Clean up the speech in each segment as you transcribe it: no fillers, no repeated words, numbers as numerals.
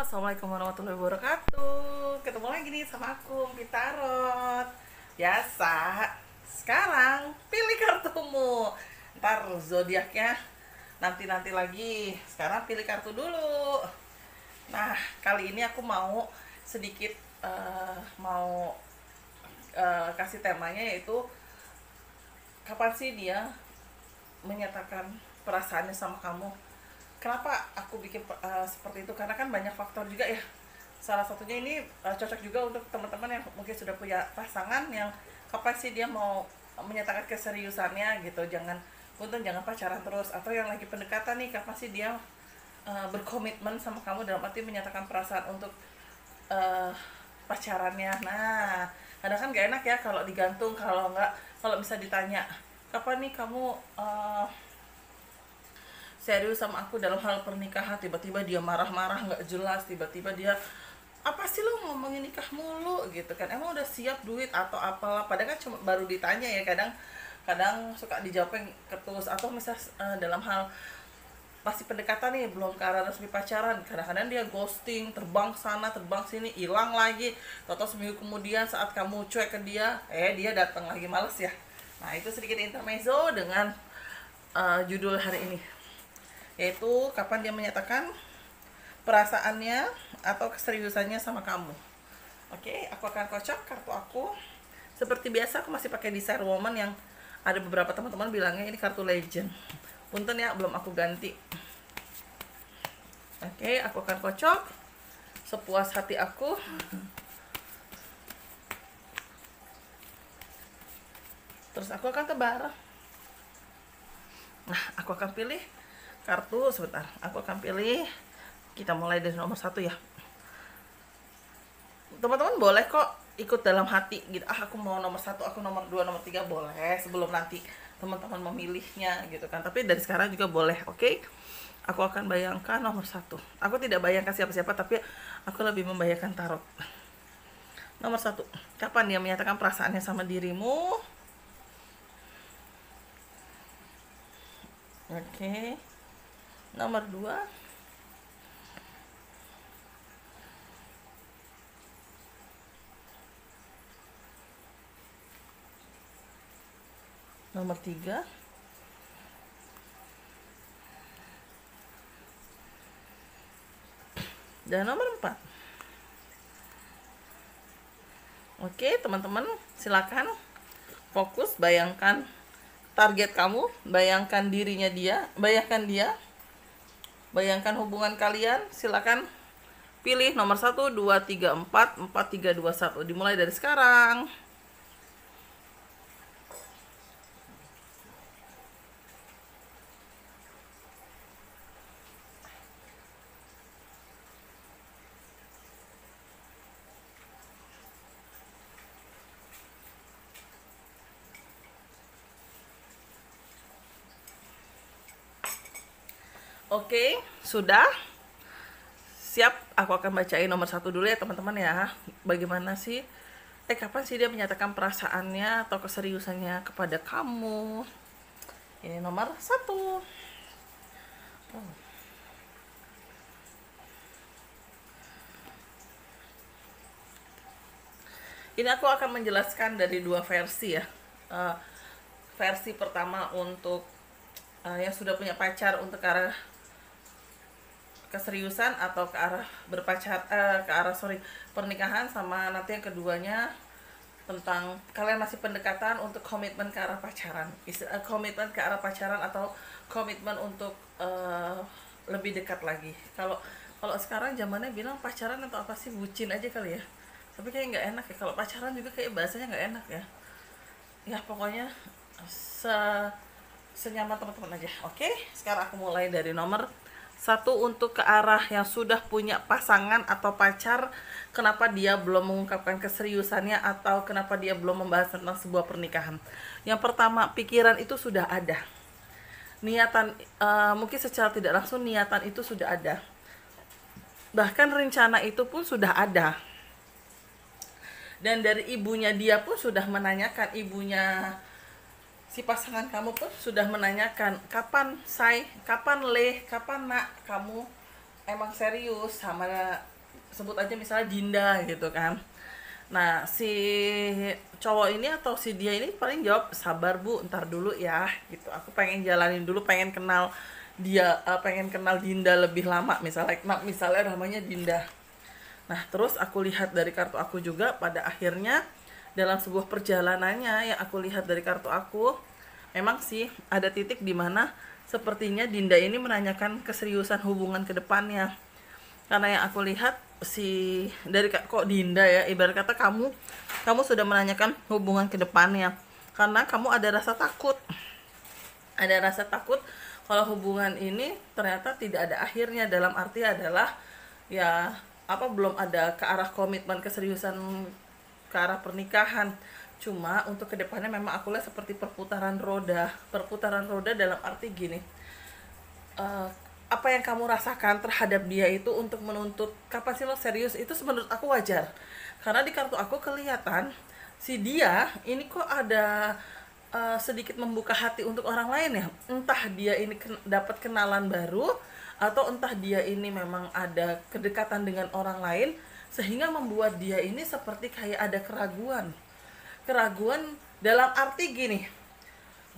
Assalamualaikum warahmatullahi wabarakatuh. Ketemu lagi nih sama aku, Pitarot. Biasa. Sekarang pilih kartumu. Ntar zodiaknya nanti lagi. Sekarang pilih kartu dulu. Nah, kali ini aku mau sedikit mau kasih temanya, yaitu kapan sih dia menyatakan perasaannya sama kamu. Kenapa aku bikin seperti itu? Karena kan banyak faktor juga ya. Salah satunya ini cocok juga untuk teman-teman yang mungkin sudah punya pasangan, yang kapan sih dia mau menyatakan keseriusannya gitu. Jangan pacaran terus, atau yang lagi pendekatan nih, kapan sih dia berkomitmen sama kamu, dalam arti menyatakan perasaan untuk pacarannya. Nah, kadang kan gak enak ya kalau digantung, kalau bisa ditanya kapan nih kamu serius sama aku dalam hal pernikahan, tiba-tiba dia marah-marah nggak jelas, tiba-tiba dia apa sih lo ngomongin nikah mulu gitu kan, emang udah siap duit atau apalah, padahal kan cuma baru ditanya ya. Kadang suka dijawabnya ketus, atau misal dalam hal masih pendekatan nih, belum ke arah resmi pacaran, kadang-kadang dia ghosting, terbang sana terbang sini, hilang lagi, atau seminggu kemudian saat kamu cuek ke dia, dia datang lagi, males ya. Nah, itu sedikit intermezzo dengan judul hari ini, yaitu kapan dia menyatakan perasaannya atau keseriusannya sama kamu. Oke, aku akan kocok kartu aku. Seperti biasa aku masih pakai Desire Woman, yang ada beberapa teman-teman bilangnya ini kartu legend. Punten ya, belum aku ganti. Oke, aku akan kocok sepuas hati aku. Terus aku akan tebar. Nah, aku akan pilih kartu, sebentar, aku akan pilih, kita mulai dari nomor 1 ya. Teman-teman boleh kok ikut dalam hati gitu, aku mau nomor 1, aku nomor 2, nomor 3, boleh, sebelum nanti teman-teman memilihnya gitu kan. Tapi dari sekarang juga boleh, oke? Aku akan bayangkan nomor 1. Aku tidak bayangkan siapa-siapa, tapi aku lebih membayangkan tarot. Nomor 1, kapan dia menyatakan perasaannya sama dirimu? Oke. Nomor 2, nomor 3, dan nomor 4. Oke, teman-teman, silakan fokus, bayangkan target kamu, bayangkan dirinya dia, bayangkan hubungan kalian. Silakan pilih nomor 1, 2, 3, 4, 4, 3, 2, 1. Dimulai dari sekarang. Oke, sudah siap. Aku akan bacain nomor 1 dulu ya teman-teman ya. Bagaimana sih kapan sih dia menyatakan perasaannya atau keseriusannya kepada kamu? Ini nomor 1. Ini aku akan menjelaskan dari 2 versi ya. Versi pertama untuk yang sudah punya pacar, untuk ke arah keseriusan atau ke arah pernikahan, sama nanti yang keduanya tentang kalian masih pendekatan untuk komitmen ke arah pacaran. Komitmen ke arah pacaran atau komitmen untuk lebih dekat lagi. Kalau sekarang zamannya bilang pacaran atau apa sih, bucin aja kali ya. Tapi kayak nggak enak ya kalau pacaran, juga kayak bahasanya nggak enak ya. Ya pokoknya senyaman teman-teman aja. Oke, sekarang aku mulai dari nomor 1 untuk ke arah yang sudah punya pasangan atau pacar. Kenapa dia belum mengungkapkan keseriusannya, atau kenapa dia belum membahas tentang sebuah pernikahan? Yang pertama, pikiran itu sudah ada. Niatan, mungkin secara tidak langsung niatan itu sudah ada. Bahkan rencana itu pun sudah ada. Dan dari ibunya dia pun sudah menanyakan, ibunya si pasangan kamu pun sudah menanyakan, kapan nak kamu emang serius sama sebut aja misalnya Dinda gitu kan. Nah, si cowok ini atau si dia ini paling jawab, sabar bu, ntar dulu ya gitu, aku pengen jalanin dulu, pengen kenal dia, pengen kenal Dinda lebih lama, misalnya namanya Dinda. Nah, terus aku lihat dari kartu aku juga, pada akhirnya dalam sebuah perjalanannya yang aku lihat dari kartu aku, memang sih ada titik di mana sepertinya Dinda ini menanyakan keseriusan hubungan ke depannya. Karena yang aku lihat si dari kok Dinda ya, ibarat kata kamu sudah menanyakan hubungan ke depannya karena kamu ada rasa takut kalau hubungan ini ternyata tidak ada akhirnya, dalam arti adalah ya apa, belum ada ke arah komitmen keseriusan, ke arah pernikahan. Cuma untuk kedepannya memang aku lihat seperti perputaran roda dalam arti gini, eh, apa yang kamu rasakan terhadap dia itu untuk menuntut kapan sih lo serius, itu menurut aku wajar. Karena di kartu aku kelihatan si dia ini kok ada sedikit membuka hati untuk orang lain ya. Entah dia ini dapat kenalan baru, atau entah dia ini memang ada kedekatan dengan orang lain sehingga membuat dia ini seperti kayak ada keraguan dalam arti gini,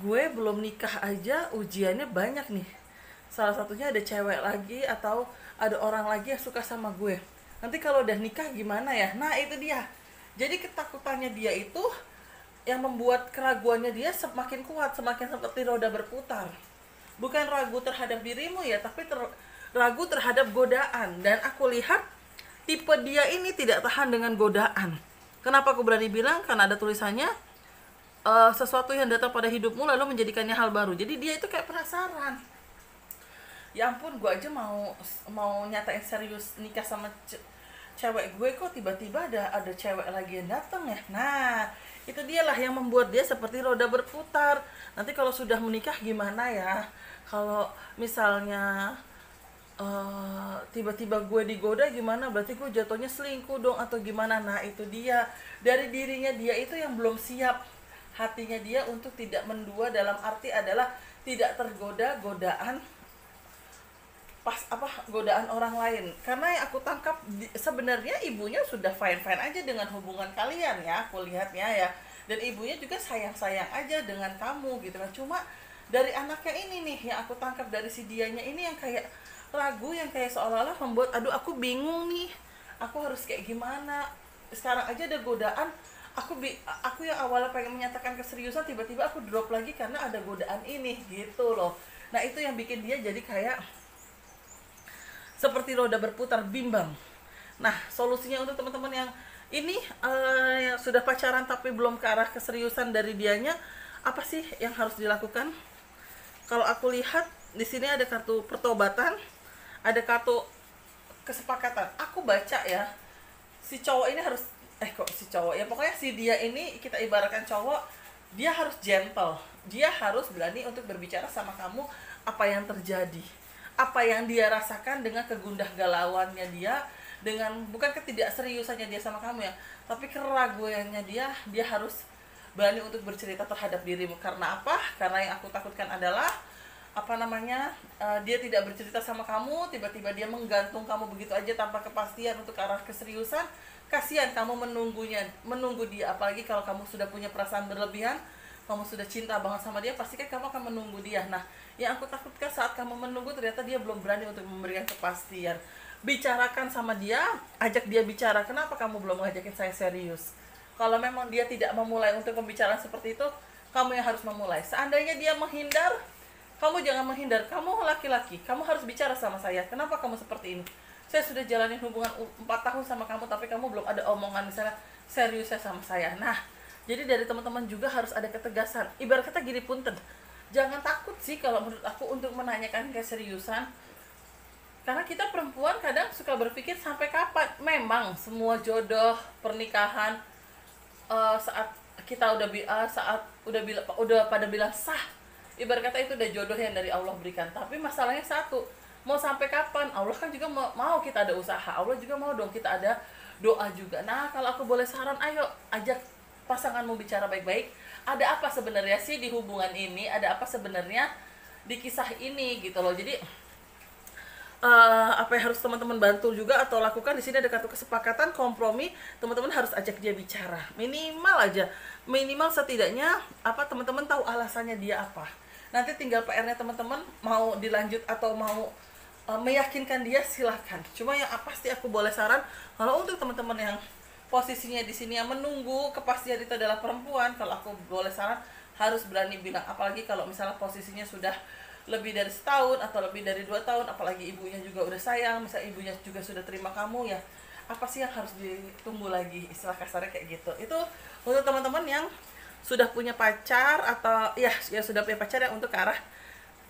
gue belum nikah aja ujiannya banyak nih, salah satunya ada cewek lagi atau ada orang lagi yang suka sama gue, nanti kalau udah nikah gimana ya. Nah itu dia, jadi ketakutannya dia itu yang membuat keraguannya dia semakin kuat, semakin seperti roda berputar. Bukan ragu terhadap dirimu ya, tapi ragu terhadap godaan. Dan aku lihat tipe dia ini tidak tahan dengan godaan. Kenapa aku berani bilang? Karena ada tulisannya, sesuatu yang datang pada hidupmu lalu menjadikannya hal baru. Jadi dia itu kayak penasaran, ya ampun, gue aja mau nyatain serius nikah sama cewek gue, kok tiba-tiba ada cewek lagi yang datang ya. Nah itu dialah yang membuat dia seperti roda berputar. Nanti kalau sudah menikah gimana ya, kalau misalnya tiba-tiba gue digoda gimana, berarti gue jatuhnya selingkuh dong atau gimana. Nah itu dia, dari dirinya dia itu yang belum siap, hatinya dia untuk tidak mendua, dalam arti adalah tidak tergoda godaan orang lain. Karena yang aku tangkap sebenarnya ibunya sudah fine aja dengan hubungan kalian ya, aku lihatnya ya, dan ibunya juga sayang aja dengan kamu gitu kan. Cuma dari anaknya ini nih yang aku tangkap, dari si dianya ini yang kayak ragu, yang kayak seolah-olah membuat, aduh aku bingung nih, aku harus kayak gimana, sekarang aja ada godaan, aku yang awalnya pengen menyatakan keseriusan, tiba-tiba aku drop lagi karena ada godaan ini gitu loh. Nah itu yang bikin dia jadi kayak seperti roda berputar, bimbang. Nah solusinya untuk teman-teman yang ini yang sudah pacaran tapi belum ke arah keseriusan dari dianya, apa sih yang harus dilakukan? Kalau aku lihat di sini ada kartu pertobatan, ada kartu kesepakatan. Aku baca ya, si cowok ini harus si cowok ya, pokoknya si dia ini, kita ibaratkan cowok, dia harus gentle, dia harus berani untuk berbicara sama kamu apa yang terjadi, apa yang dia rasakan dengan kegundah galauannya dia, dengan bukan ketidakseriusannya dia sama kamu ya, tapi keraguannya dia harus berani untuk bercerita terhadap dirimu. Karena apa? Karena yang aku takutkan adalah dia tidak bercerita sama kamu, tiba-tiba dia menggantung kamu begitu aja tanpa kepastian untuk arah keseriusan. Kasihan kamu menunggu dia, apalagi kalau kamu sudah punya perasaan berlebihan, kamu sudah cinta banget sama dia, pasti kan kamu akan menunggu dia. Nah yang aku takutkan saat kamu menunggu ternyata dia belum berani untuk memberikan kepastian. Bicarakan sama dia, ajak dia bicara, kenapa kamu belum ngajakin saya serius? Kalau memang dia tidak memulai untuk pembicaraan seperti itu, kamu yang harus memulai. Seandainya dia menghindar, kamu jangan menghindar, kamu laki-laki, kamu harus bicara sama saya, kenapa kamu seperti ini? Saya sudah jalanin hubungan 4 tahun sama kamu, tapi kamu belum ada omongan misalnya seriusnya sama saya. Nah jadi dari teman-teman juga harus ada ketegasan. Ibarat kata gini punten, jangan takut sih kalau menurut aku untuk menanyakan keseriusan. Karena kita perempuan kadang suka berpikir sampai kapan. Memang semua jodoh pernikahan, saat kita udah pada bilang sah, ibarat kata itu udah jodoh yang dari Allah berikan. Tapi masalahnya satu, mau sampai kapan? Allah kan juga mau kita ada usaha, Allah juga mau dong kita ada doa juga. Nah kalau aku boleh saran, ayo ajak pasanganmu bicara baik-baik. Ada apa sebenarnya sih di hubungan ini? Ada apa sebenarnya di kisah ini gitu loh. Jadi apa yang harus teman-teman bantu juga atau lakukan. Di sini ada kartu kesepakatan, kompromi. Teman-teman harus ajak dia bicara, minimal aja, minimal setidaknya apa, teman-teman tahu alasannya dia apa. Nanti tinggal PR-nya teman-teman mau dilanjut atau mau meyakinkan dia, silahkan. Cuma yang pasti aku boleh saran, kalau untuk teman-teman yang posisinya di sini yang menunggu kepastian itu adalah perempuan, kalau aku boleh saran harus berani bilang. Apalagi kalau misalnya posisinya sudah lebih dari setahun atau lebih dari 2 tahun, apalagi ibunya juga udah sayang, misalnya ibunya juga sudah terima kamu, ya apa sih yang harus ditunggu lagi, istilah kasarnya kayak gitu. Itu untuk teman-teman yang sudah punya pacar atau ya sudah punya pacar yang untuk ke arah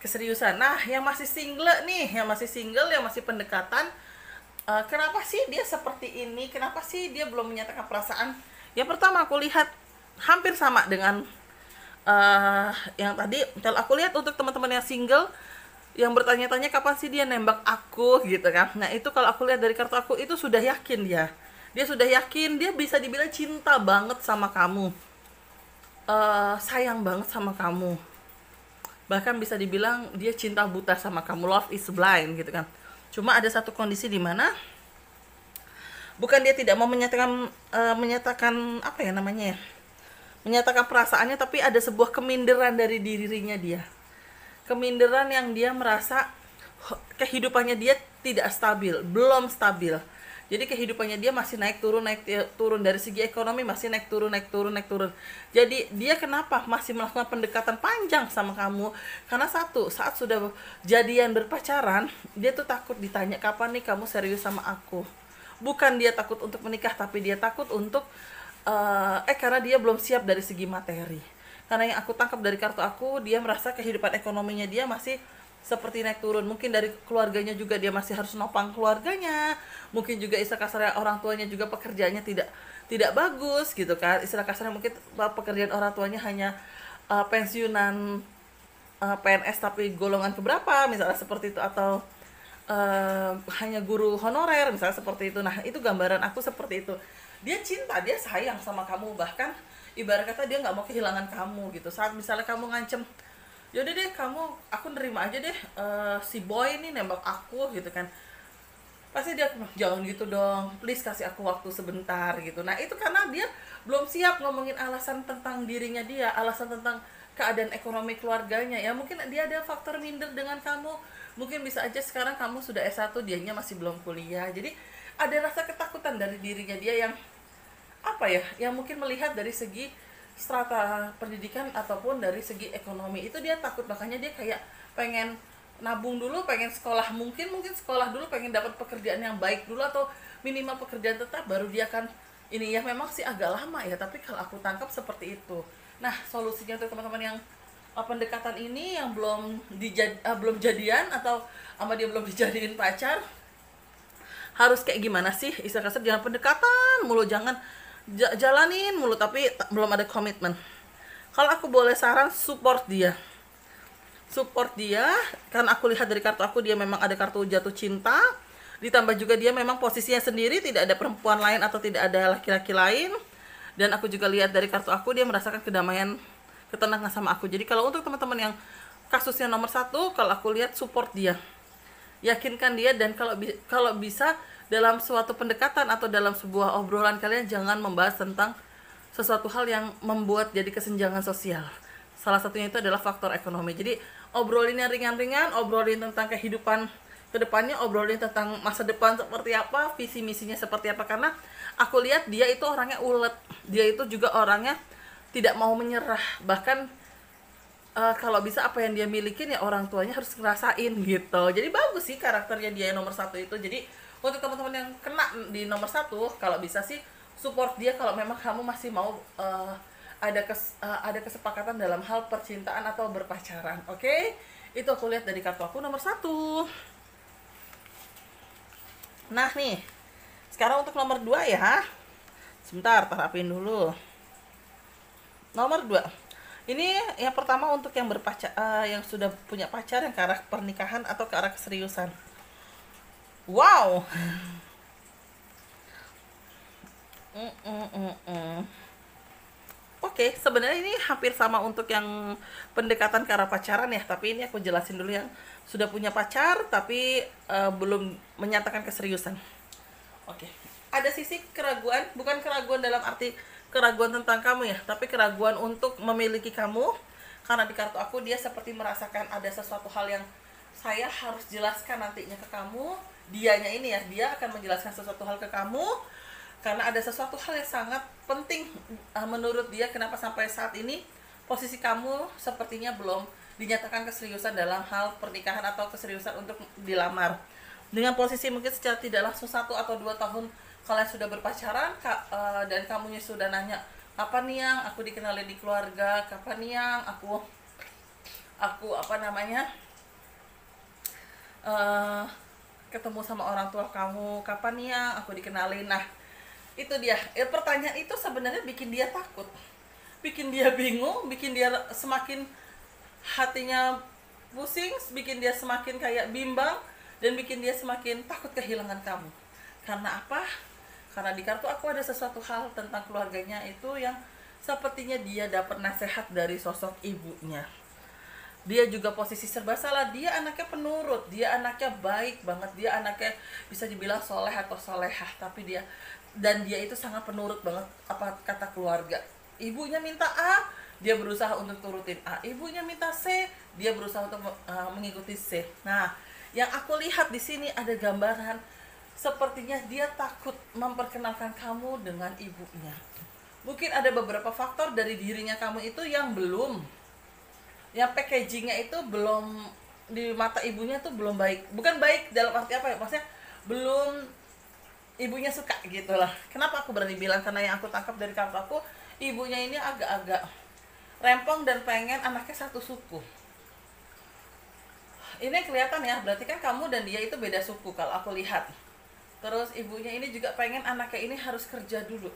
keseriusan. Nah, yang masih single nih, yang masih pendekatan, kenapa sih dia seperti ini? Kenapa sih dia belum menyatakan perasaan? Yang pertama aku lihat hampir sama dengan yang tadi. Kalau aku lihat untuk teman-teman yang single yang bertanya-tanya kapan sih dia nembak aku gitu kan. Nah, itu kalau aku lihat dari kartu aku itu sudah yakin dia. Dia sudah yakin, dia bisa dibilang cinta banget sama kamu. Sayang banget sama kamu. Bahkan bisa dibilang dia cinta buta sama kamu, love is blind gitu kan. Cuma ada satu kondisi di mana bukan dia tidak mau menyatakan apa ya namanya ya, menyatakan perasaannya, tapi ada sebuah keminderan dari dirinya dia. Keminderan yang dia merasa kehidupannya dia tidak stabil, belum stabil. Jadi kehidupannya dia masih naik turun, dari segi ekonomi masih naik turun. Jadi dia kenapa masih melakukan pendekatan panjang sama kamu? Karena satu, saat sudah jadian berpacaran, dia tuh takut ditanya kapan nih kamu serius sama aku. Bukan dia takut untuk menikah, tapi dia takut untuk karena dia belum siap dari segi materi. Karena yang aku tangkap dari kartu aku, dia merasa kehidupan ekonominya dia masih seperti naik turun. Mungkin dari keluarganya juga dia masih harus nopang keluarganya. Mungkin juga istilah kasarnya orang tuanya juga pekerjaannya tidak bagus gitu kan. Istilah kasarnya mungkin pekerjaan orang tuanya hanya pensiunan PNS tapi golongan keberapa misalnya seperti itu, atau hanya guru honorer misalnya seperti itu. Nah, itu gambaran aku seperti itu. Dia cinta, dia sayang sama kamu, bahkan ibarat kata dia nggak mau kehilangan kamu gitu. Saat misalnya kamu ngancem, yaudah deh aku nerima aja deh si boy ini nembak aku gitu kan, pasti dia jangan gitu dong, please kasih aku waktu sebentar gitu. Nah, itu karena dia belum siap ngomongin alasan tentang dirinya dia, alasan tentang keadaan ekonomi keluarganya. Ya mungkin dia ada faktor minder dengan kamu, mungkin bisa aja sekarang kamu sudah S1, dianya masih belum kuliah. Jadi ada rasa ketakutan dari dirinya dia yang apa ya, yang mungkin melihat dari segi strata pendidikan ataupun dari segi ekonomi itu dia takut. Makanya dia kayak pengen nabung dulu, pengen sekolah, mungkin sekolah dulu, pengen dapat pekerjaan yang baik dulu atau minimal pekerjaan tetap, baru dia kan ini. Ya memang sih agak lama ya, tapi kalau aku tangkap seperti itu. Nah, solusinya untuk teman-teman yang pendekatan ini yang belum jadian atau sama dia belum dijadiin pacar, harus kayak gimana sih? Istilah kasar, jangan pendekatan mulu, jangan jalanin mulu tapi belum ada komitmen. Kalau aku boleh saran, support dia, karena aku lihat dari kartu aku dia memang ada kartu jatuh cinta, ditambah juga dia memang posisinya sendiri, tidak ada perempuan lain atau tidak ada laki-laki lain. Dan aku juga lihat dari kartu aku dia merasakan kedamaian, ketenangan sama aku. Jadi kalau untuk teman-teman yang kasusnya nomor 1, kalau aku lihat support dia, yakinkan dia, dan kalau bisa dalam suatu pendekatan atau dalam sebuah obrolan kalian jangan membahas tentang sesuatu hal yang membuat jadi kesenjangan sosial. Salah satunya itu adalah faktor ekonomi. Jadi obrolin yang ringan-ringan, obrolin tentang kehidupan kedepannya, obrolin tentang masa depan seperti apa, visi misinya seperti apa. Karena aku lihat dia itu orangnya ulet, dia itu juga orangnya tidak mau menyerah. Bahkan kalau bisa apa yang dia milikin ya orang tuanya harus ngerasain gitu. Jadi bagus sih karakternya dia yang nomor 1 itu. Jadi untuk teman-teman yang kena di nomor 1, kalau bisa sih support dia kalau memang kamu masih mau ada kesepakatan dalam hal percintaan atau berpacaran. Oke? Itu aku lihat dari kartu aku nomor 1. Nah nih, sekarang untuk nomor 2 ya. Sebentar, terapin dulu. Nomor 2. Ini yang pertama untuk yang yang sudah punya pacar, yang ke arah pernikahan atau ke arah keseriusan. Wow. Oke, sebenarnya ini hampir sama untuk yang pendekatan ke arah pacaran ya, tapi ini aku jelasin dulu yang sudah punya pacar tapi belum menyatakan keseriusan. Oke. Ada sisi keraguan, bukan keraguan dalam arti keraguan tentang kamu ya, tapi keraguan untuk memiliki kamu. Karena di kartu aku dia seperti merasakan ada sesuatu hal yang saya harus jelaskan nantinya ke kamu. Dianya ini ya, dia akan menjelaskan sesuatu hal ke kamu karena ada sesuatu hal yang sangat penting menurut dia. Kenapa sampai saat ini posisi kamu sepertinya belum dinyatakan keseriusan dalam hal pernikahan atau keseriusan untuk dilamar. Dengan posisi mungkin secara tidak langsung 1 atau 2 tahun kalian sudah berpacaran, dan kamunya sudah nanya, kapan nih yang aku dikenalin di keluarga, kapan nih yang aku apa namanya ketemu sama orang tua kamu, kapan nih yang aku dikenalin. Nah itu dia, pertanyaan itu sebenarnya bikin dia takut, bikin dia bingung, bikin dia semakin hatinya pusing, bikin dia semakin kayak bimbang, dan bikin dia semakin takut kehilangan kamu. Karena apa? Karena di kartu aku ada sesuatu hal tentang keluarganya itu yang sepertinya dia dapat nasihat dari sosok ibunya. Dia juga posisi serba salah, dia anaknya penurut, dia anaknya baik banget, dia anaknya bisa dibilang soleh atau solehah, tapi dia itu sangat penurut banget apa kata keluarga. Ibunya minta A, dia berusaha untuk turutin A. Ibunya minta C, dia berusaha untuk mengikuti C. Nah, yang aku lihat di sini ada gambaran sepertinya dia takut memperkenalkan kamu dengan ibunya. Mungkin ada beberapa faktor dari dirinya kamu itu yang belum, yang packagingnya itu belum di mata ibunya tuh belum baik. Bukan baik dalam arti apa ya, maksudnya belum ibunya suka gitu lah. Kenapa aku berani bilang? Karena yang aku tangkap dari kartu aku, ibunya ini agak-agak rempong dan pengen anaknya satu suku. Ini kelihatan ya, berarti kan kamu dan dia itu beda suku kalau aku lihat. Terus ibunya ini juga pengen anaknya ini harus kerja dulu.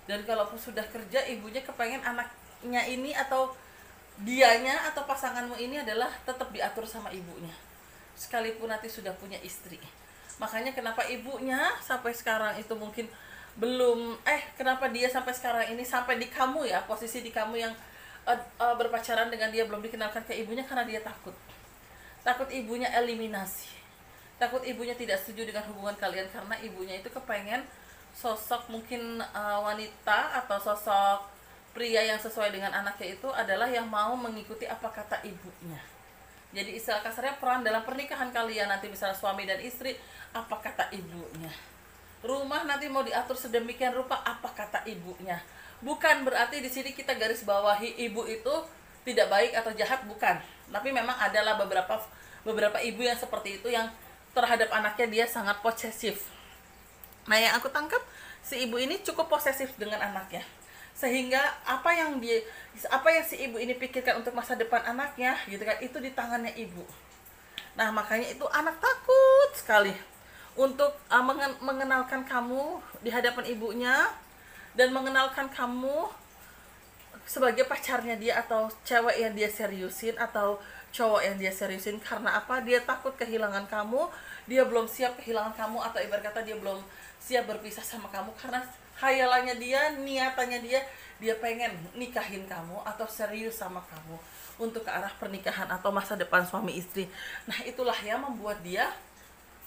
Dan kalaupun sudah kerja, ibunya kepengen anaknya ini atau dianya atau pasanganmu ini adalah tetap diatur sama ibunya, sekalipun nanti sudah punya istri. Makanya kenapa ibunya sampai sekarang itu mungkin belum, kenapa dia sampai sekarang ini sampai di kamu ya, posisi di kamu yang berpacaran dengan dia belum dikenalkan ke ibunya, karena dia takut ibunya eliminasi, takut ibunya tidak setuju dengan hubungan kalian, karena ibunya itu kepengen sosok mungkin wanita atau sosok pria yang sesuai dengan anaknya itu adalah yang mau mengikuti apa kata ibunya. Jadi istilah kasarnya peran dalam pernikahan kalian nanti misalnya suami dan istri, apa kata ibunya. Rumah nanti mau diatur sedemikian rupa, apa kata ibunya. Bukan berarti di sini kita garis bawahi ibu itu tidak baik atau jahat, bukan. Tapi memang adalah beberapa ibu yang seperti itu, yang terhadap anaknya dia sangat posesif. Nah, yang aku tangkap, si ibu ini cukup posesif dengan anaknya. Sehingga apa yang si ibu ini pikirkan untuk masa depan anaknya gitu kan, itu di tangannya ibu. Nah, makanya itu anak takut sekali untuk mengenalkan kamu di hadapan ibunya dan mengenalkan kamu sebagai pacarnya dia atau cewek yang dia seriusin atau cowok yang dia seriusin. Karena apa? Dia takut kehilangan kamu, dia belum siap kehilangan kamu, atau ibarat kata dia belum siap berpisah sama kamu, karena khayalannya dia, niatannya dia pengen nikahin kamu atau serius sama kamu untuk ke arah pernikahan atau masa depan suami istri. Nah, itulah yang membuat dia,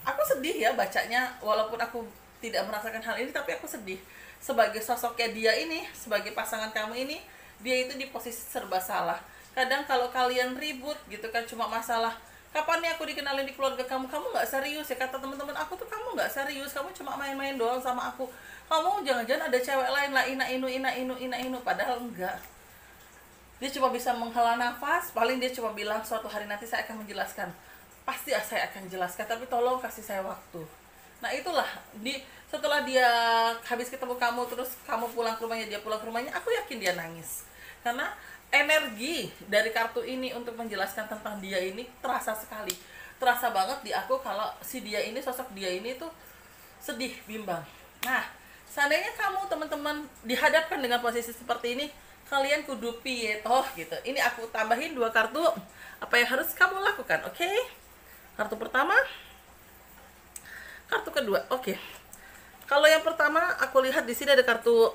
aku sedih ya bacanya, walaupun aku tidak merasakan hal ini, tapi aku sedih sebagai sosoknya dia ini, sebagai pasangan kamu ini, dia itu di posisi serba salah. Kadang kalau kalian ribut gitu kan, cuma masalah kapan nih aku dikenalin di keluarga kamu nggak serius ya, kata teman-teman aku tuh kamu nggak serius, kamu cuma main-main doang sama aku, kamu jangan-jangan ada cewek lain lah, ina inu, padahal enggak. Dia cuma bisa menghela nafas, paling dia cuma bilang suatu hari nanti saya akan menjelaskan, pasti saya akan jelaskan, tapi tolong kasih saya waktu. Nah, itulah setelah dia habis ketemu kamu, terus kamu pulang ke rumahnya, dia pulang ke rumahnya, aku yakin dia nangis. Karena energi dari kartu ini untuk menjelaskan tentang dia ini terasa sekali. Terasa banget di aku kalau si dia ini, sosok dia ini tuh sedih, bimbang. Nah, seandainya kamu teman-teman dihadapkan dengan posisi seperti ini, kalian kudu piye toh gitu. Ini aku tambahin 2 kartu apa yang harus kamu lakukan, oke? Kartu pertama, kartu kedua, oke. Kalau yang pertama aku lihat di sini ada kartu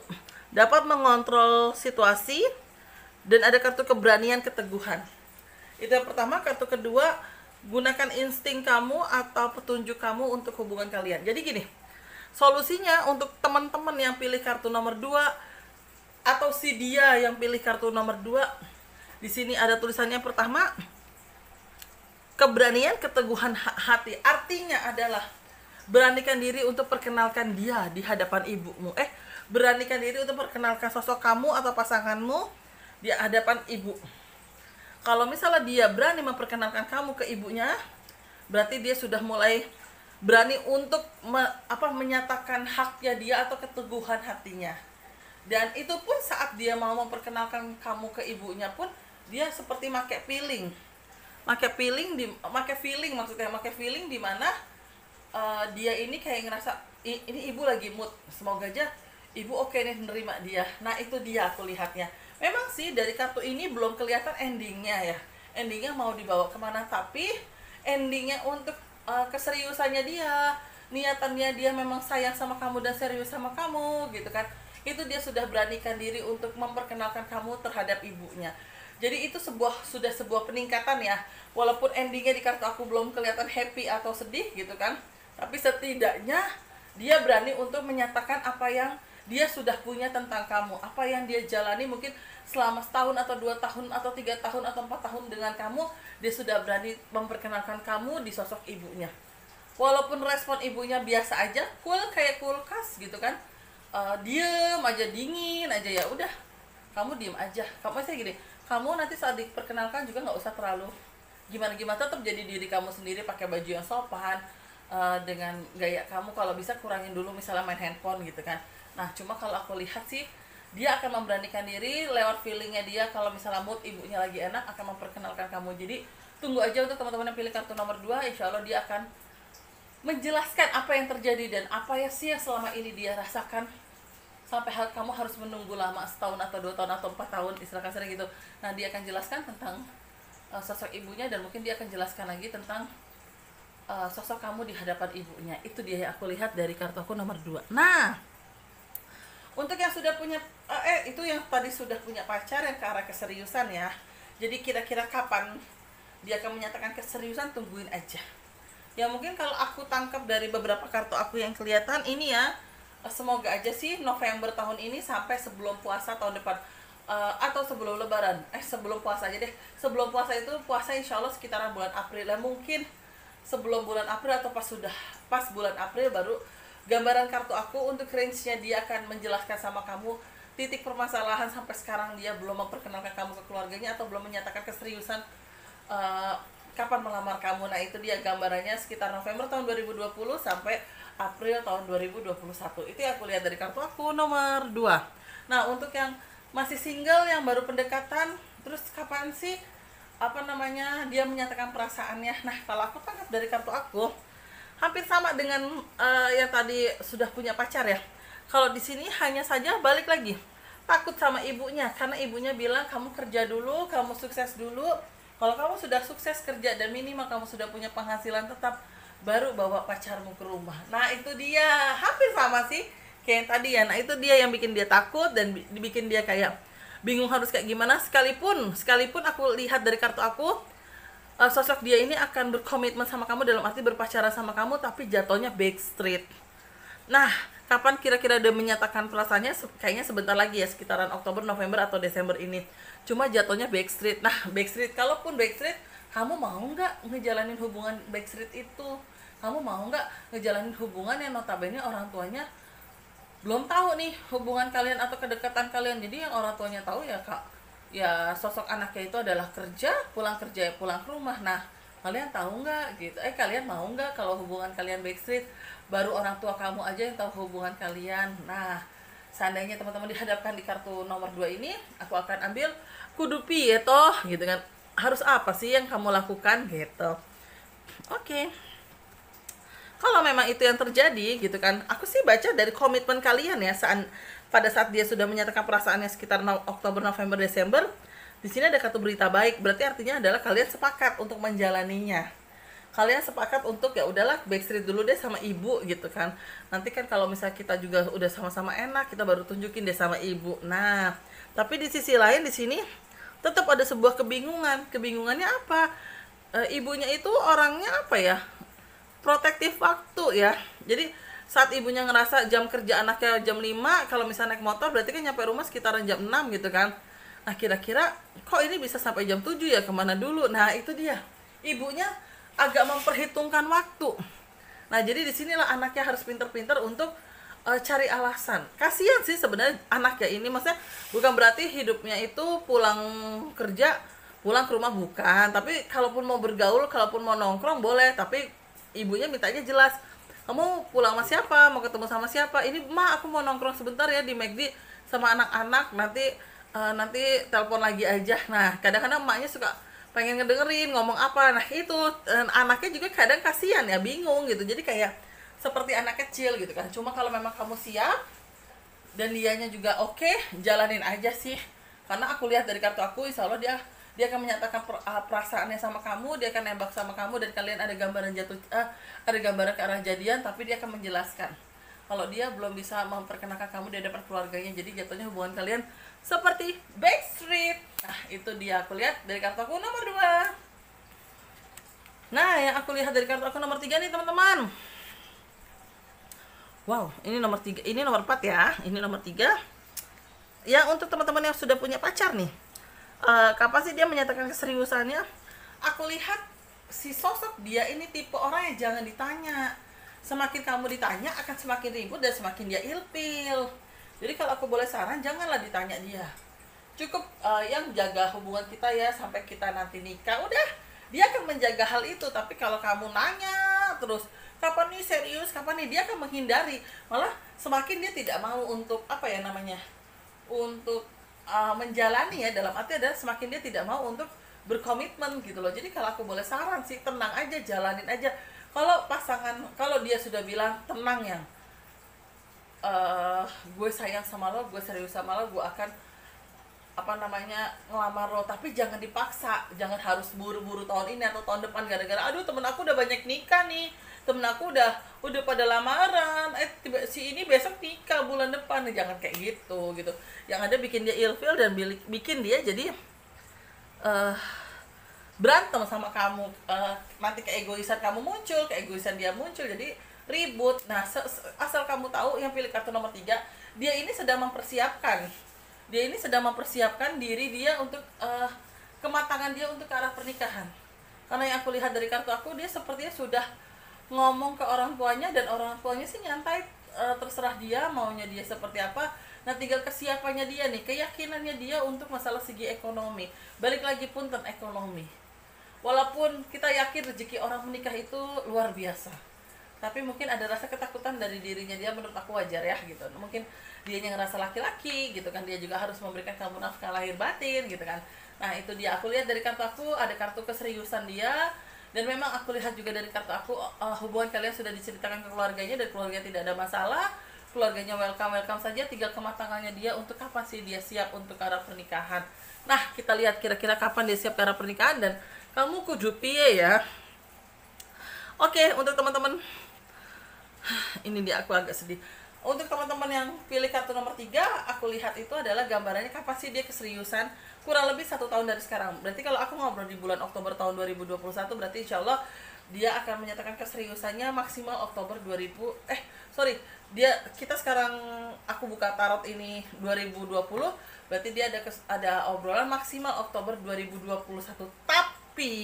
dapat mengontrol situasi, dan ada kartu keberanian, keteguhan. Itu yang pertama. Kartu kedua, gunakan insting kamu atau petunjuk kamu untuk hubungan kalian. Jadi gini, solusinya untuk teman-teman yang pilih kartu nomor 2 atau si dia yang pilih kartu nomor 2, di sini ada tulisannya pertama, keberanian, keteguhan hati. Artinya adalah beranikan diri untuk perkenalkan dia di hadapan ibumu. Beranikan diri untuk perkenalkan sosok kamu atau pasanganmu di hadapan ibu. Kalau misalnya dia berani memperkenalkan kamu ke ibunya, berarti dia sudah mulai berani untuk menyatakan haknya dia atau keteguhan hatinya. Dan itu pun saat dia mau memperkenalkan kamu ke ibunya pun, dia seperti make feeling di mana dia ini kayak ngerasa ini ibu lagi mood, semoga aja ibu oke nih menerima dia. Nah itu dia aku lihatnya. Memang sih dari kartu ini belum kelihatan endingnya ya, endingnya mau dibawa kemana, tapi endingnya untuk keseriusannya dia, niatannya dia memang sayang sama kamu dan serius sama kamu gitu kan, itu dia sudah beranikan diri untuk memperkenalkan kamu terhadap ibunya. Jadi itu sudah sebuah peningkatan ya, walaupun endingnya di kartu aku belum kelihatan happy atau sedih gitu kan, tapi setidaknya dia berani untuk menyatakan apa yang dia sudah punya tentang kamu, apa yang dia jalani mungkin selama setahun atau 2 tahun atau 3 tahun atau 4 tahun dengan kamu. Dia sudah berani memperkenalkan kamu di sosok ibunya, walaupun respon ibunya biasa aja, cool kayak kulkas gitu kan, diem aja, dingin aja, ya udah kamu diem aja. Kamu saya gini, kamu nanti saat diperkenalkan juga nggak usah terlalu gimana, tetap jadi diri kamu sendiri, pakai baju yang sopan, dengan gaya kamu. Kalau bisa kurangin dulu misalnya main handphone gitu kan. Nah cuma kalau aku lihat sih, dia akan memberanikan diri lewat feelingnya dia. Kalau misalnya mood ibunya lagi enak, akan memperkenalkan kamu. Jadi tunggu aja untuk teman-teman yang pilih kartu nomor 2, insya Allah dia akan menjelaskan apa yang terjadi dan apa ya sih yang selama ini dia rasakan sampai kamu harus menunggu lama, setahun atau 2 tahun atau 4 tahun istilah kasarnya gitu. Nah dia akan jelaskan tentang sosok ibunya, dan mungkin dia akan jelaskan lagi tentang sosok kamu di hadapan ibunya. Itu dia yang aku lihat dari kartu aku nomor 2. Nah untuk yang sudah punya itu yang tadi sudah punya pacar yang ke arah keseriusan ya. Jadi kira-kira kapan dia akan menyatakan keseriusan, tungguin aja. Ya mungkin kalau aku tangkap dari beberapa kartu aku yang kelihatan ini ya, semoga aja sih November tahun ini sampai sebelum puasa tahun depan, atau sebelum lebaran, sebelum puasa aja deh. Sebelum puasa itu, puasa insya Allah sekitaran bulan April lah, mungkin sebelum bulan April atau pas bulan April baru gambaran kartu aku untuk range-nya dia akan menjelaskan sama kamu titik permasalahan sampai sekarang dia belum memperkenalkan kamu ke keluarganya atau belum menyatakan keseriusan kapan melamar kamu. Nah itu dia gambarannya sekitar November tahun 2020 sampai April tahun 2021. Itu yang aku lihat dari kartu aku nomor 2. Nah untuk yang masih single, yang baru pendekatan, terus kapan sih dia menyatakan perasaannya. Nah kalau aku tangkap dari kartu aku hampir sama dengan yang tadi sudah punya pacar ya. Kalau di sini hanya saja balik lagi takut sama ibunya, karena ibunya bilang kamu kerja dulu, kamu sukses dulu. Kalau kamu sudah sukses kerja dan minimal kamu sudah punya penghasilan tetap, baru bawa pacarmu ke rumah. Nah itu dia, hampir sama sih kayak yang tadi ya. Nah itu dia yang bikin dia takut dan bikin dia kayak bingung harus kayak gimana. Sekalipun aku lihat dari kartu aku, sosok dia ini akan berkomitmen sama kamu, dalam arti berpacaran sama kamu, tapi jatuhnya backstreet. Nah kapan kira-kira dia menyatakan perasaannya? Kayaknya sebentar lagi ya, sekitaran Oktober, November atau Desember ini. Cuma jatuhnya backstreet. Nah backstreet, kalaupun backstreet, kamu mau nggak ngejalanin hubungan backstreet itu? Kamu mau nggak ngejalanin hubungan yang notabene orang tuanya belum tahu nih hubungan kalian atau kedekatan kalian? Jadi yang orang tuanya tahu ya sosok anaknya itu adalah kerja pulang ke rumah. Nah kalian tahu nggak gitu, kalian mau nggak kalau hubungan kalian backstreet? Baru orang tua kamu aja yang tahu hubungan kalian. Nah seandainya teman-teman dihadapkan di kartu nomor 2 ini, aku akan ambil kudupi ya toh gitu kan, harus apa sih yang kamu lakukan gitu. Oke. Kalau memang itu yang terjadi gitu kan, aku sih baca dari komitmen kalian ya, pada saat dia sudah menyatakan perasaannya sekitar Oktober, November, Desember. Di sini ada kartu berita baik, berarti artinya adalah kalian sepakat untuk menjalaninya. kalian sepakat untuk ya udahlah backstreet dulu deh sama ibu gitu kan. Nanti kan kalau misalnya kita juga udah sama-sama enak, kita baru tunjukin deh sama ibu. Nah, tapi di sisi lain di sini tetap ada sebuah kebingungan. Kebingungannya apa? Ibunya itu orangnya apa ya? Protektif waktu ya. Jadi saat ibunya ngerasa jam kerja anaknya jam 5, kalau misalnya naik motor berarti kan nyampe rumah sekitaran jam 6 gitu kan. Nah, kira-kira kok ini bisa sampai jam 7 ya, kemana dulu? Nah, itu dia. Ibunya agak memperhitungkan waktu. Nah, jadi disinilah anaknya harus pinter-pinter untuk cari alasan. Kasihan sih sebenarnya anak ya ini, maksudnya bukan berarti hidupnya itu pulang kerja, pulang ke rumah bukan. Tapi kalaupun mau bergaul, kalaupun mau nongkrong boleh, tapi ibunya mintanya jelas. Kamu pulang sama siapa? Mau ketemu sama siapa? Ini Ma, aku mau nongkrong sebentar ya di McD sama anak-anak, nanti telepon lagi aja. Nah, kadang-kadang emaknya suka pengen ngedengerin ngomong apa. Nah itu anaknya juga kadang kasihan ya, bingung gitu. Jadi kayak seperti anak kecil gitu kan. Cuma kalau memang kamu siap dan dianya juga oke, jalanin aja sih. Karena aku lihat dari kartu aku, insya Allah dia akan menyatakan perasaannya sama kamu, dia akan nembak sama kamu, dan kalian ada gambaran ada gambaran ke arah jadian, tapi dia akan menjelaskan kalau dia belum bisa memperkenalkan kamu di hadapan keluarganya. Jadi jatuhnya hubungan kalian seperti backstreet. Nah, itu dia aku lihat dari kartu aku nomor 2. Nah, yang aku lihat dari kartu aku nomor 3 nih, teman-teman. Wow, ini nomor 3, ini nomor 4 ya. Ini nomor 3. Ya, untuk teman-teman yang sudah punya pacar nih. Kapan sih dia menyatakan keseriusannya? Aku lihat si sosok dia ini tipe orang yang jangan ditanya. Semakin kamu ditanya akan semakin ribut dan semakin dia ilfil. Jadi kalau aku boleh saran, janganlah ditanya dia. Cukup yang jaga hubungan kita ya sampai kita nanti nikah. Udah, dia akan menjaga hal itu. Tapi kalau kamu nanya terus, kapan nih serius, kapan nih, dia akan menghindari. Malah semakin dia tidak mau untuk apa ya namanya, untuk menjalani ya, dalam arti adalah semakin dia tidak mau untuk berkomitmen gitu loh. Jadi kalau aku boleh saran sih, tenang aja, jalanin aja. Kalau pasangan, kalau dia sudah bilang tenang ya, gue sayang sama lo, gue serius sama lo, gue akan ngelamar lo, tapi jangan dipaksa, jangan harus buru-buru tahun ini atau tahun depan gara-gara aduh temen aku udah banyak nikah nih, temen aku udah pada lamaran, si ini besok nikah bulan depan. Jangan kayak gitu. Yang ada bikin dia ilfil dan bikin dia jadi berantem sama kamu. Nanti keegoisan kamu muncul, keegoisan dia muncul, jadi ribut. Nah, asal kamu tahu yang pilih kartu nomor 3, dia ini sedang mempersiapkan diri dia untuk kematangan dia untuk ke arah pernikahan. Karena yang aku lihat dari kartu aku, dia sepertinya sudah ngomong ke orang tuanya, dan orang tuanya sih nyantai, terserah dia maunya dia seperti apa. Nah, tinggal kesiapannya dia nih, keyakinannya dia untuk masalah segi ekonomi. Balik lagi punten ekonomi. Walaupun kita yakin rezeki orang menikah itu luar biasa, tapi mungkin ada rasa ketakutan dari dirinya dia, menurut aku wajar ya gitu. Mungkin dia yang ngerasa laki-laki gitu kan, dia juga harus memberikan kamu nafkah lahir batin gitu kan. Nah, itu dia. Aku lihat dari kartu aku ada kartu keseriusan dia, dan memang aku lihat juga dari kartu aku hubungan kalian sudah diceritakan ke keluarganya, dan keluarga tidak ada masalah, keluarganya welcome saja. Tinggal kematangannya dia untuk kapan sih dia siap untuk ke arah pernikahan. Nah, kita lihat kira-kira kapan dia siap ke arah pernikahan, dan kamu kudu piye ya. Oke, untuk teman-teman, ini dia aku agak sedih. Untuk teman-teman yang pilih kartu nomor 3, aku lihat itu adalah gambarannya kapan sih dia keseriusan, kurang lebih 1 tahun dari sekarang. Berarti kalau aku ngobrol di bulan Oktober tahun 2021, berarti insya Allah dia akan menyatakan keseriusannya maksimal Oktober kita sekarang, aku buka tarot ini 2020, berarti dia ada obrolan maksimal Oktober 2021. Tapi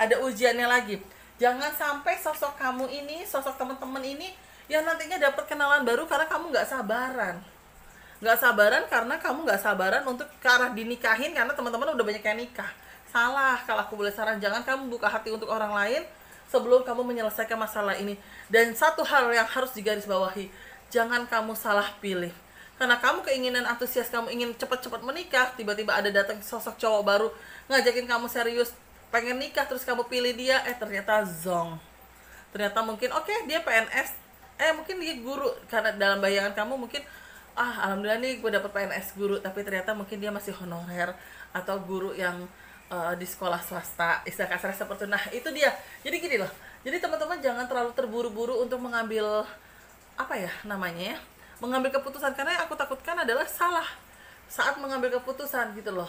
ada ujiannya lagi. Jangan sampai sosok kamu ini, sosok teman-teman ini yang nantinya dapat kenalan baru karena kamu nggak sabaran. Karena kamu nggak sabaran untuk ke arah dinikahin, karena teman-teman udah banyak yang nikah. Salah. Kalau aku boleh saran, jangan kamu buka hati untuk orang lain sebelum kamu menyelesaikan masalah ini. Dan satu hal yang harus digarisbawahi, jangan kamu salah pilih. Karena kamu keinginan antusias, kamu ingin cepat-cepat menikah, tiba-tiba ada datang sosok cowok baru ngajakin kamu serius, pengen nikah, terus kamu pilih dia, ternyata zong. Ternyata mungkin dia PNS, mungkin dia guru, karena dalam bayangan kamu mungkin alhamdulillah nih gue dapet PNS guru, tapi ternyata mungkin dia masih honorer, atau guru yang di sekolah swasta, istilah kasarnya seperti itu. Nah itu dia, jadi gini loh, jadi teman-teman jangan terlalu terburu-buru untuk mengambil apa ya namanya ya, mengambil keputusan, karena yang aku takutkan adalah salah saat mengambil keputusan gitu loh.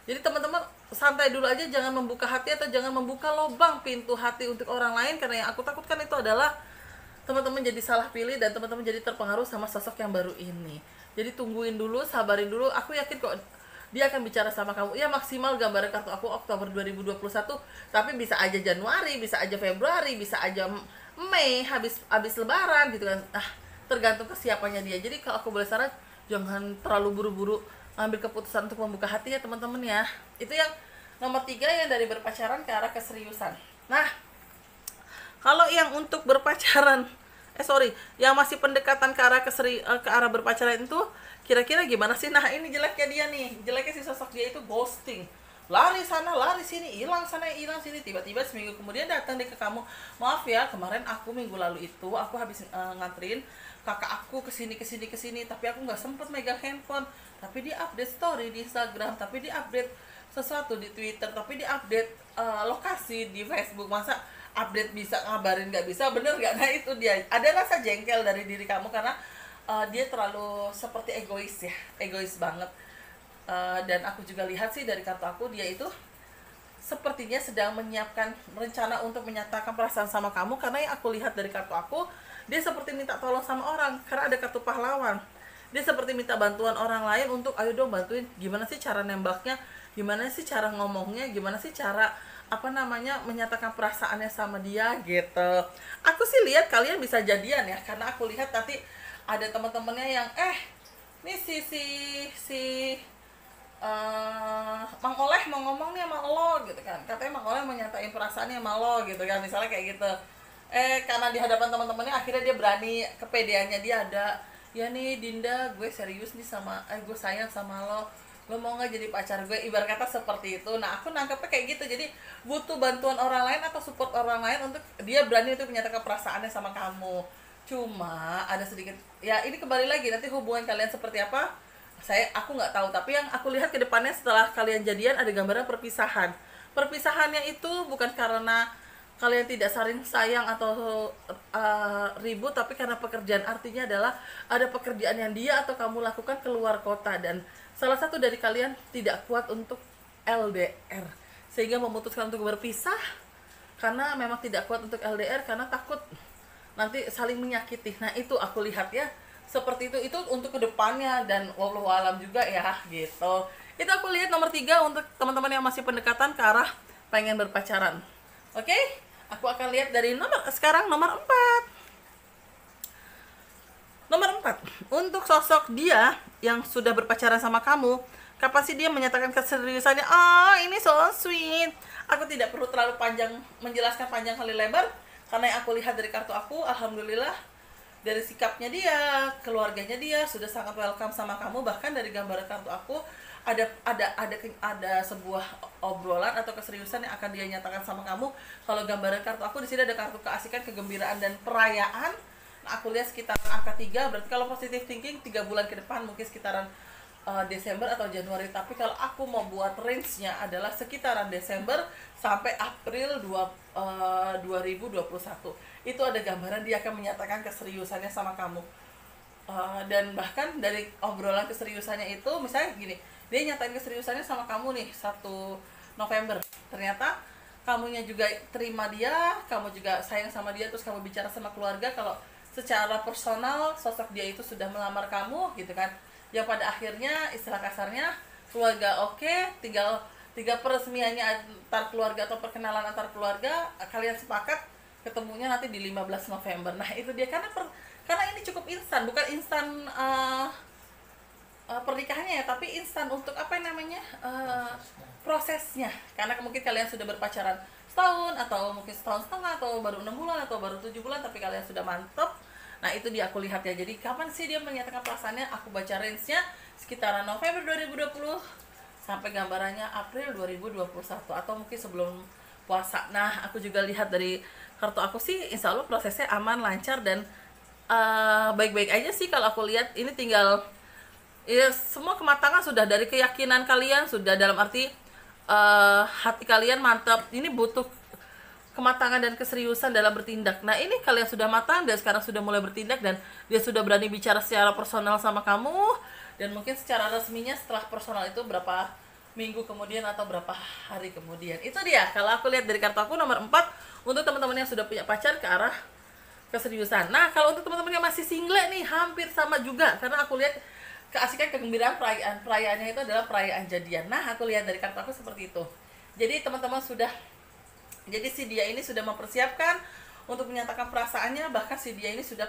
Jadi teman-teman santai dulu aja, jangan membuka hati atau jangan membuka lubang pintu hati untuk orang lain, karena yang aku takutkan itu adalah teman-teman jadi salah pilih dan teman-teman jadi terpengaruh sama sosok yang baru ini. Jadi tungguin dulu, sabarin dulu, aku yakin kok dia akan bicara sama kamu. Ya maksimal gambaran kartu aku Oktober 2021, tapi bisa aja Januari, bisa aja Februari, bisa aja Mei, habis lebaran gitu kan. Tergantung kesiapannya dia. Jadi kalau aku boleh saran, jangan terlalu buru-buru ambil keputusan untuk membuka hati ya teman-teman ya. Itu yang nomor 3, yang dari berpacaran ke arah keseriusan. Nah, kalau yang untuk berpacaran, yang masih pendekatan ke arah ke arah berpacaran itu kira-kira gimana sih? Nah, ini jeleknya dia nih. Jeleknya si sosok dia itu ghosting. Lari sana, lari sini, hilang sana, hilang sini. Tiba-tiba seminggu kemudian datang deh ke kamu. Maaf ya, kemarin aku minggu lalu itu aku habis nganterin kakak aku kesini, tapi aku nggak sempet megang handphone. Tapi dia update story di Instagram, tapi dia update sesuatu di Twitter, tapi dia update lokasi di Facebook. Masa update bisa, ngabarin nggak bisa, bener nggak? Nah itu dia, ada rasa jengkel dari diri kamu karena dia terlalu seperti egois banget. Dan aku juga lihat sih dari kartu aku, dia itu sepertinya sedang menyiapkan rencana untuk menyatakan perasaan sama kamu, karena yang aku lihat dari kartu aku, dia seperti minta tolong sama orang, karena ada kartu pahlawan. Dia seperti minta bantuan orang lain untuk, ayo dong bantuin, gimana sih cara nembaknya, gimana sih cara ngomongnya, gimana sih cara menyatakan perasaannya sama dia gitu. Aku sih lihat kalian bisa jadian ya, karena aku lihat nanti ada teman-temannya yang ini si Mang Oleh mau ngomong nih sama lo gitu kan, katanya Mang Oleh mau nyatain perasaannya sama lo gitu kan, misalnya kayak gitu. Karena di hadapan teman-temannya akhirnya dia berani, kepedeannya dia ada, ya nih Dinda, gue serius nih sama gue sayang sama lo mau nggak jadi pacar gue, ibarat kata seperti itu. Nah aku nangkepnya kayak gitu, jadi butuh bantuan orang lain atau support orang lain untuk dia berani untuk menyatakan perasaannya sama kamu. Cuma ada sedikit ya, ini kembali lagi nanti hubungan kalian seperti apa, aku nggak tahu. Tapi yang aku lihat ke depannya setelah kalian jadian, ada gambaran perpisahannya itu bukan karena kalian tidak saling sayang atau ribut, tapi karena pekerjaan. Artinya adalah ada pekerjaan yang dia atau kamu lakukan keluar kota, dan salah satu dari kalian tidak kuat untuk LDR sehingga memutuskan untuk berpisah, karena memang tidak kuat untuk LDR karena takut nanti saling menyakiti. Nah itu aku lihat ya seperti itu untuk kedepannya, dan wallahu alam juga ya gitu. Itu aku lihat nomor 3 untuk teman-teman yang masih pendekatan ke arah pengen berpacaran. Oke, aku akan lihat dari nomor 4. Nomor 4, untuk sosok dia yang sudah berpacaran sama kamu, kapan sih dia menyatakan keseriusannya? Ini so sweet. Aku tidak perlu terlalu panjang menjelaskan panjang kali lebar, karena yang aku lihat dari kartu aku, alhamdulillah dari sikapnya dia, keluarganya dia sudah sangat welcome sama kamu. Bahkan dari gambaran kartu aku ada sebuah obrolan atau keseriusan yang akan dia nyatakan sama kamu. Kalau gambaran kartu aku di sini ada kartu keasikan, kegembiraan dan perayaan. Nah, aku lihat sekitaran angka 3, berarti kalau positive thinking 3 bulan ke depan mungkin sekitaran Desember atau Januari. Tapi kalau aku mau buat range-nya adalah sekitaran Desember sampai April 2021. Itu ada gambaran dia akan menyatakan keseriusannya sama kamu. Dan bahkan dari obrolan keseriusannya itu, misalnya gini, dia nyatain keseriusannya sama kamu nih 1 November. Ternyata kamunya juga terima dia, kamu juga sayang sama dia, terus kamu bicara sama keluarga kalau secara personal sosok dia itu sudah melamar kamu gitu kan. Yang pada akhirnya istilah kasarnya keluarga oke, tinggal peresmiannya antar keluarga atau perkenalan antar keluarga, kalian sepakat ketemunya nanti di 15 November. Nah itu dia, karena ini cukup instan, bukan instan pernikahannya ya, tapi instan untuk prosesnya. Karena mungkin kalian sudah berpacaran setahun, atau mungkin setahun setengah, atau baru 6 bulan, atau baru 7 bulan, tapi kalian sudah mantap. Nah itu dia aku lihat ya. Jadi kapan sih dia menyatakan perasaannya? Aku baca range-nya sekitaran November 2020 sampai gambarannya April 2021, atau mungkin sebelum puasa. Nah aku juga lihat dari kartu aku sih insya Allah prosesnya aman, lancar, dan baik-baik aja sih. Kalau aku lihat ini tinggal ya semua kematangan sudah dari keyakinan kalian, sudah dalam arti hati kalian mantap. Ini butuh kematangan dan keseriusan dalam bertindak. Nah, ini kalian sudah matang dan sekarang sudah mulai bertindak, dan dia sudah berani bicara secara personal sama kamu, dan mungkin secara resminya setelah personal itu berapa minggu kemudian atau berapa hari kemudian. Itu dia, kalau aku lihat dari kartu aku nomor 4 untuk teman-teman yang sudah punya pacar ke arah keseriusan. Nah, kalau untuk teman-teman yang masih single nih, hampir sama juga, karena aku lihat keasikan, kegembiraan, perayaannya itu adalah perayaan jadian. Nah, aku lihat dari kartu aku seperti itu. Jadi teman-teman jadi si dia ini sudah mempersiapkan untuk menyatakan perasaannya, bahkan si dia ini sudah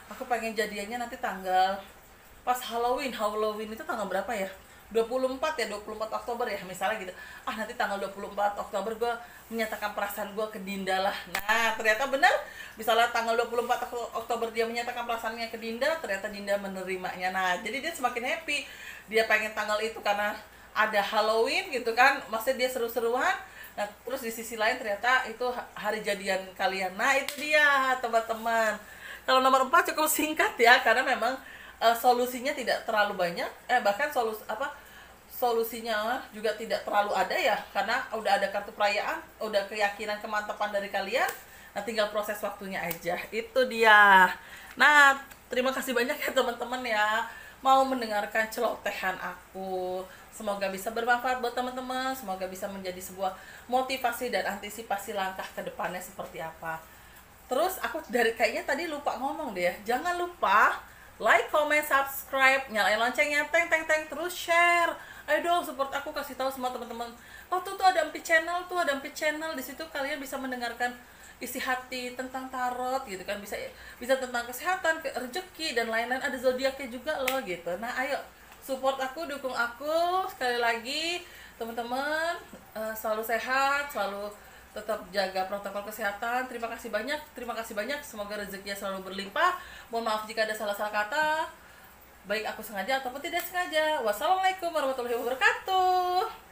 aku pengen jadiannya nanti tanggal pas Halloween itu tanggal berapa ya? 24 Oktober ya misalnya gitu. Nanti tanggal 24 Oktober gue menyatakan perasaan gue ke Dinda lah. Nah, ternyata benar, misalnya tanggal 24 Oktober dia menyatakan perasaannya ke Dinda, ternyata Dinda menerimanya. Nah, jadi dia semakin happy. Dia pengen tanggal itu karena ada Halloween gitu kan, maksudnya dia seru-seruan. Nah, terus di sisi lain ternyata itu hari jadian kalian. Nah, itu dia teman-teman. Kalau nomor 4 cukup singkat ya, karena memang solusinya tidak terlalu banyak. Bahkan solusinya juga tidak terlalu ada ya, karena udah ada kartu perayaan, udah keyakinan, kemantapan dari kalian. Nah, tinggal proses waktunya aja. Itu dia. Nah, terima kasih banyak ya teman-teman ya mau mendengarkan celotehan aku. Semoga bisa bermanfaat buat teman-teman, semoga bisa menjadi sebuah motivasi dan antisipasi langkah ke depannya seperti apa. Terus aku kayaknya tadi lupa ngomong deh, jangan lupa like, comment, subscribe, nyalain loncengnya, teng, terus share. Ayo dong support aku, kasih tahu semua teman-teman. Tuh ada Empit Channel, di situ kalian bisa mendengarkan isi hati tentang tarot gitu kan, bisa tentang kesehatan, rezeki dan lain-lain, ada zodiaknya juga loh gitu. Nah, ayo support aku, dukung aku. Sekali lagi teman-teman, selalu sehat, selalu tetap jaga protokol kesehatan. Terima kasih banyak, semoga rezekinya selalu berlimpah. Mohon maaf jika ada salah-salah kata, baik aku sengaja ataupun tidak sengaja. Wassalamualaikum warahmatullahi wabarakatuh.